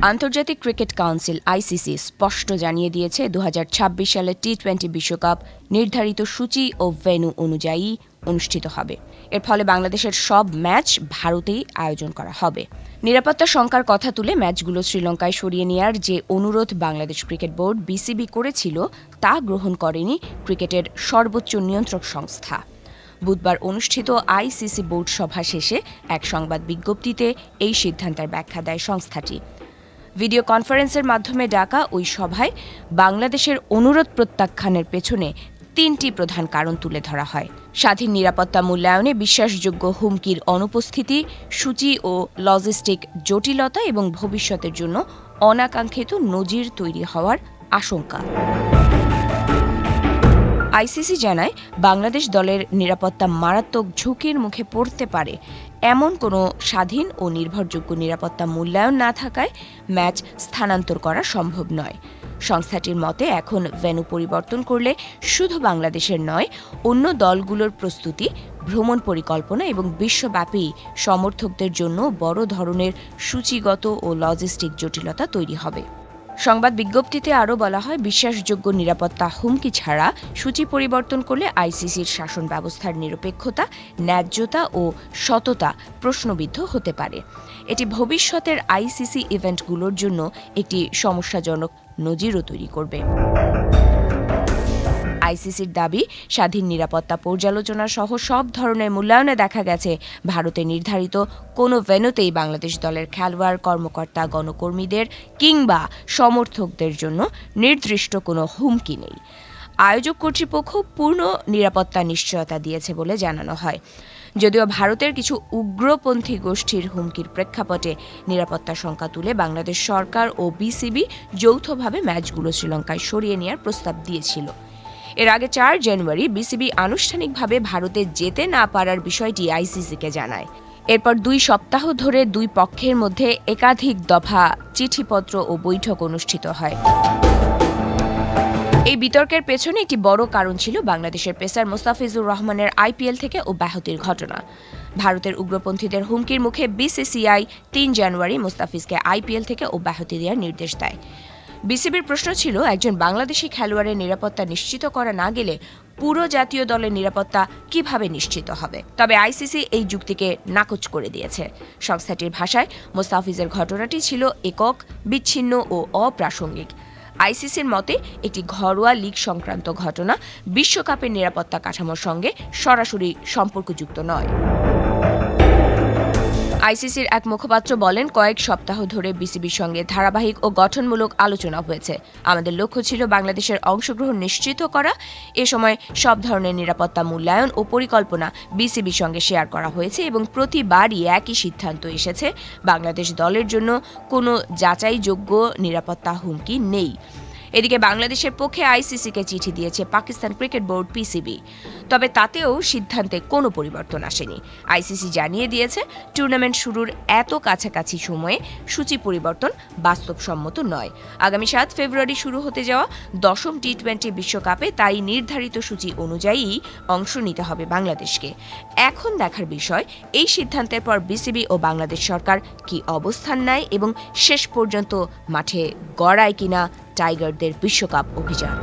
আন্তর্জাতিক cricket council ICC স্পষ্ট জানিয়ে দিয়েছে ২০২৬ সালের টি-20 বিশ্বকাপ নির্ধারিত সূচি ও ভেন্যু অনুযায়ী অনুষ্ঠিত হবে। এর ফলে বাংলাদেশের সব ম্যাচ ভারতেই আয়োজন করা হবে। নিরাপত্তা শঙ্কার কথা তুলে ম্যাচগুলো শ্রীলঙ্কায় সরিয়ে নেওয়ার যে অনুরোধ বাংলাদেশ ক্রিকেট বোর্ড বিসিবি করেছিল তা গ্রহণ করেনি ক্রিকেটের সর্বোচ্চ নিয়ন্ত্রক সংস্থা। বুধবার অনুষ্ঠিত আইসিসি বোর্ড সভা শেষে এক সংবাদ বিজ্ঞপ্তিতে এই সিদ্ধান্তের ব্যাখ্যা দেয় সংস্থাটি। ভিডিও কনফারেন্সের মাধ্যমে ডাকা ওই সভায় বাংলাদেশের অনুরোধ প্রত্যাখ্যানের পেছনে ৩টি প্রধান কারণ তুলে ধরা হয়। স্বাধীন নিরাপত্তা মূল্যায়নে বিশ্বাসযোগ্য হুমকির অনুপস্থিতি, সূচি ও লজিস্টিক জটিলতা এবং ভবিষ্যতের জন্য অনাকাঙ্ক্ষিত নজির তৈরি হওয়ার আশঙ্কা। আইসিসি জানায়, বাংলাদেশ দলের নিরাপত্তা মারাত্মক ঝুঁকির মুখে পড়তে পারে এমন কোনো স্বাধীন ও নির্ভরযোগ্য নিরাপত্তা মূল্যায়ন না থাকায় ম্যাচ স্থানান্তর করা সম্ভব নয়। সংস্থাটির মতে এখন ভেন্যু পরিবর্তন করলে শুধু বাংলাদেশের নয়, অন্য দলগুলোর প্রস্তুতি, ভ্রমণ পরিকল্পনা এবং বিশ্বব্যাপী সমর্থকদের জন্য বড় ধরনের সূচিগত ও লজিস্টিক জটিলতা তৈরি হবে। সংবাদ বিজ্ঞপ্তিতে আরও বলা হয়, বিশ্বাসযোগ্য নিরাপত্তা হুমকি ছাড়া সূচি পরিবর্তন করলে আইসিসির শাসন ব্যবস্থার নিরপেক্ষতা, ন্যায্যতা ও সততা প্রশ্নবিদ্ধ হতে পারে। এটি ভবিষ্যতের আইসিসি ইভেন্টগুলোর জন্য একটি সমস্যাজনক নজিরও তৈরি করবে। আইসিসির দাবি, স্বাধীন নিরাপত্তা পর্যালোচনা সহ সব ধরনের মূল্যায়নে দেখা গেছে ভারতে নির্ধারিত কোনো ভেন্যুতেই বাংলাদেশ দলের খেলোয়াড়, কর্মকর্তা, গণকর্মীদের কিংবা সমর্থকদের জন্য নির্দিষ্ট কোনো হুমকি নেই। আয়োজক কর্তৃপক্ষ পূর্ণ নিরাপত্তা নিশ্চয়তা দিয়েছে বলে জানানো হয়। যদিও ভারতের কিছু উগ্রপন্থী গোষ্ঠীর হুমকির প্রেক্ষাপটে নিরাপত্তা শঙ্কা তুলে বাংলাদেশ সরকার ও বিসিবি যৌথভাবে ম্যাচগুলো শ্রীলঙ্কায় সরিয়ে নেওয়ার প্রস্তাব দিয়েছিল। এর আগে ৪ জানুয়ারি বিসিবি আনুষ্ঠানিকভাবে ভারতে যেতে না পারার বিষয়টি আইসিসিকে জানায়। এরপর ২ সপ্তাহ ধরে দুই পক্ষের মধ্যে একাধিক দফা চিঠিপত্র ও বৈঠক অনুষ্ঠিত হয়। এই বিতর্কের পেছনে একটি বড় কারণ ছিল বাংলাদেশের পেসার মোস্তাফিজুর রহমানের আইপিএল থেকে অব্যাহতির ঘটনা। ভারতের উগ্রপন্থীদের হুমকির মুখে বিসিসিআই ৩ জানুয়ারি মোস্তাফিজকে আইপিএল থেকে অব্যাহতি দেওয়ার নির্দেশ দেয়। বিসিবির প্রশ্ন ছিল, একজন বাংলাদেশি খেলোয়াড়ের নিরাপত্তা নিশ্চিত করা না গেলে পুরো জাতীয় দলের নিরাপত্তা কিভাবে নিশ্চিত হবে? তবে আইসিসি এই যুক্তিকে নাকচ করে দিয়েছে। সংস্থাটির ভাষায়, মোস্তাফিজের ঘটনাটি ছিল একক, বিচ্ছিন্ন ও অপ্রাসঙ্গিক। আইসিসির মতে, একটি ঘরোয়া লিগ সংক্রান্ত ঘটনা বিশ্বকাপের নিরাপত্তা কাঠামোর সঙ্গে সরাসরি সম্পর্কযুক্ত নয়। আইসিসির এক মুখপাত্র বলেন, কয়েক সপ্তাহ ধরে বিসিবির সঙ্গে ধারাবাহিক ও গঠনমূলক আলোচনা হয়েছে। আমাদের লক্ষ্য ছিল বাংলাদেশের অংশগ্রহণ নিশ্চিত করা। এ সময় সব ধরনের নিরাপত্তা মূল্যায়ন ও পরিকল্পনা বিসিবির সঙ্গে শেয়ার করা হয়েছে এবং প্রতিবারই একই সিদ্ধান্ত এসেছে, বাংলাদেশ দলের জন্য কোনো যাচাইযোগ্য নিরাপত্তা হুমকি নেই। এদিকে বাংলাদেশের পক্ষে আইসিসিকে চিঠি দিয়েছে পাকিস্তান ক্রিকেট বোর্ড পিসিবি। তবে তাতেও সিদ্ধান্তে কোনো পরিবর্তন আসেনি। আইসিসি জানিয়ে দিয়েছে, টুর্নামেন্ট শুরুর এত কাছাকাছি সময়ে সূচি পরিবর্তন বাস্তবসম্মত নয়। আগামী ৭ ফেব্রুয়ারি শুরু হতে যাওয়া ১০ম টি-20 বিশ্বকাপে তাই নির্ধারিত সূচি অনুযায়ী অংশ নিতে হবে বাংলাদেশকে। এখন দেখার বিষয়, এই সিদ্ধান্তের পর বিসিবি ও বাংলাদেশ সরকার কি অবস্থান নেয় এবং শেষ পর্যন্ত মাঠে গড়ায় কিনা টাইগারদের বিশ্বকাপ অভিযান।